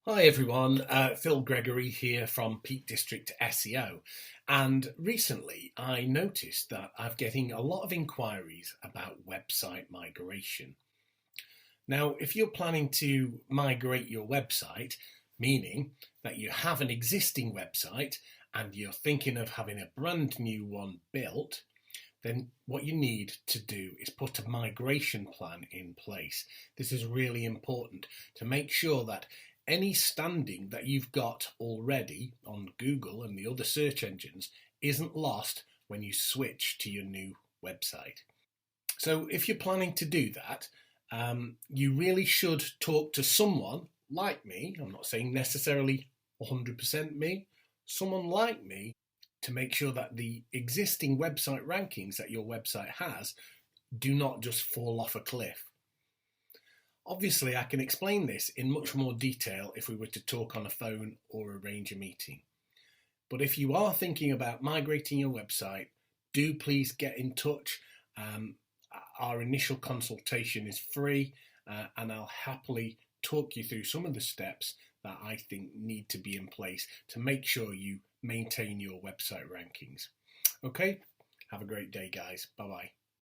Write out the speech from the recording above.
Hi everyone, Phil Gregory here from Peak District SEO. And recently I noticed that I'm getting a lot of inquiries about website migration. Now, if you're planning to migrate your website, meaning that you have an existing website and you're thinking of having a brand new one built, then what you need to do is put a migration plan in place. This is really important to make sure that any standing that you've got already on Google and the other search engines isn't lost when you switch to your new website. So if you're planning to do that, you really should talk to someone like me. I'm not saying necessarily 100% me, someone like me, to make sure that the existing website rankings that your website has do not just fall off a cliff. Obviously, I can explain this in much more detail if we were to talk on a phone or arrange a meeting. But if you are thinking about migrating your website, do please get in touch. Our initial consultation is free, and I'll happily talk you through some of the steps that I think need to be in place to make sure you maintain your website rankings. Okay, have a great day, guys. Bye bye.